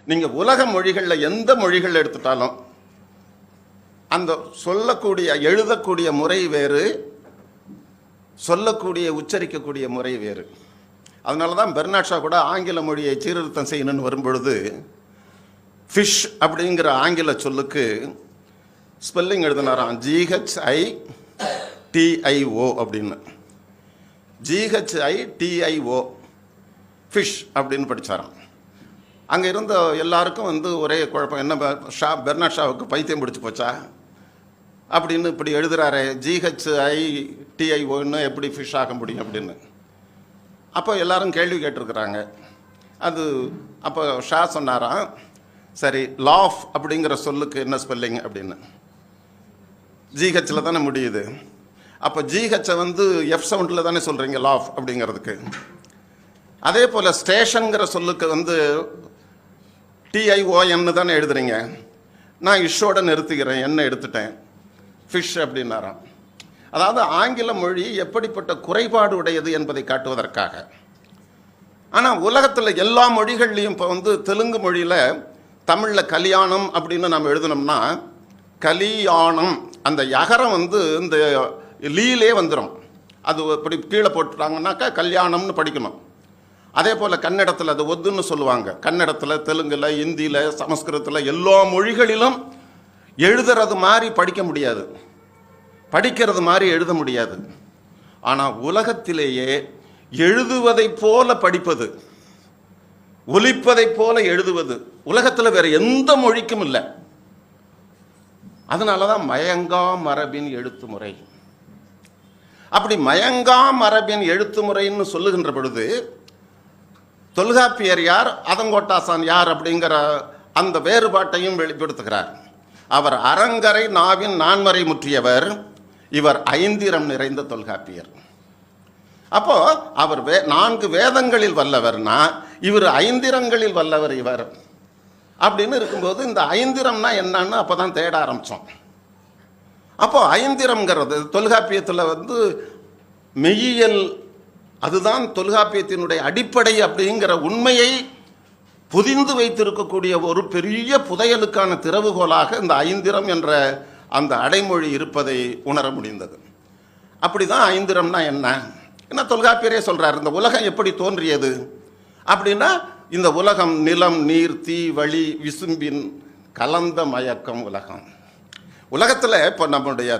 நீங்க உலக மொழிகளில் எந்த மொழிகள் எடுத்துட்டாலும் அந்த சொல்லக்கூடிய எழுதக்கூடிய முறை வேறு, சொல்லக்கூடிய உச்சரிக்கக்கூடிய முறை வேறு. அதனால தான் பெர்னாட் ஷா கூட ஆங்கில மொழியை சீர்திருத்தம் செய்யணும்னு வரும்பொழுது ஃபிஷ் அப்படிங்கிற ஆங்கில சொல்லுக்கு ஸ்பெல்லிங் எழுதினாராம். GHITIO அப்படின்னு. GHITIO ஃபிஷ் அப்படின்னு படித்தாராம். அங்கே இருந்த எல்லாருக்கும் ஒரே குழப்பம், என்ன பெர்னாட் ஷாவுக்கு பைத்தியம் பிடிச்சி போச்சா அப்படின்னு இப்படி எழுதுறாரு. GHITIOன்னு எப்படி ஃபிஷ் ஆக முடியும் அப்படின்னு. அப்போ எல்லாரும் கேள்வி கேட்டிருக்கிறாங்க. அப்போ ஷா சொன்னாராம், சரி லாஃப் அப்படிங்கிற சொல்லுக்கு என்ன ஸ்பெல்லிங் அப்படின்னு. GHல தானே முடியுது. அப்போ GHஐ எஃப் சவுண்டில் தானே சொல்கிறீங்க லாஃப் அப்படிங்கிறதுக்கு. அதே போல் ஸ்டேஷனுங்கிற சொல்லுக்கு TION தானே எழுதுறீங்க. நான் இஷ்ஷோட நிறுத்திக்கிறேன், என்ன எடுத்துட்டேன், ஃபிஷ் அப்படின்னாராம். அதாவது ஆங்கில மொழி எப்படிப்பட்ட குறைபாடு உடையது என்பதை காட்டுவதற்காக. ஆனால் உலகத்தில் எல்லா மொழிகள்லையும் இப்போ தெலுங்கு மொழியில் தமிழில் கல்யாணம் அப்படின்னு நம்ம எழுதினோம்னா கலியாணம் அந்த யகரம் இந்த லீலே வந்துடும். அது இப்படி கீழே போட்டுட்டாங்கன்னாக்கா கல்யாணம்னு படிக்கணும். அதே போல் கன்னடத்தில் அது ஒத்துன்னு சொல்லுவாங்க. கன்னடத்தில், தெலுங்கில், இந்தியில், சமஸ்கிருதத்தில் எல்லா மொழிகளிலும் எழுதுறது மாதிரி படிக்க முடியாது, படிக்கிறது மாதிரி எழுத முடியாது. ஆனால் உலகத்திலேயே எழுதுவதை போல படிப்பது, ஒலிப்பதை போல எழுதுவது உலகத்தில் வேற எந்த மொழிக்கும் இல்லை. அதனால தான் மயங்கா மரபின் எழுத்து முறை. அப்படி மயங்கா மரபின் எழுத்து முறைன்னு சொல்லுகின்ற பொழுது தொல்காப்பியர் யார், அதங்கோட்டாசான் யார் அப்படிங்கிற அந்த வேறுபாட்டையும் வெளிப்படுத்துகிறார். அவர் அரங்கரை நாவின் நான்மறை முற்றியவர், இவர் ஐந்திரம் நிறைந்த தொல்காப்பியர். அப்போ அவர் 4 வேதங்களில் வல்லவர்னா இவர் ஐந்திரங்களில் வல்லவர் இவர் அப்படின்னு இருக்கும்போது இந்த ஐந்திரம்னா என்னன்னு அப்போதான் தேட ஆரம்பித்தோம். அப்போ ஐந்திரம்ங்கிறது தொல்காப்பியத்தில் மெய்யியல், அதுதான் தொல்காப்பியத்தினுடைய அடிப்படை அப்படிங்கிற உண்மையை புதிந்து வைத்திருக்கக்கூடிய ஒரு பெரிய புதையலுக்கான திறவுகோலாக இந்த ஐந்திரம் என்ற அந்த அடைமொழி இருப்பதை உணர முடிந்தது. அப்படிதான் ஐந்திரம்னா என்ன தொல்காப்பியரே சொல்றார். இந்த உலகம் எப்படி தோன்றியது அப்படின்னா, இந்த உலகம் நிலம், நீர், தீ, வழி, விசும்பின் கலந்த மயக்கம் உலகம். உலகத்தில் இப்போ நம்முடைய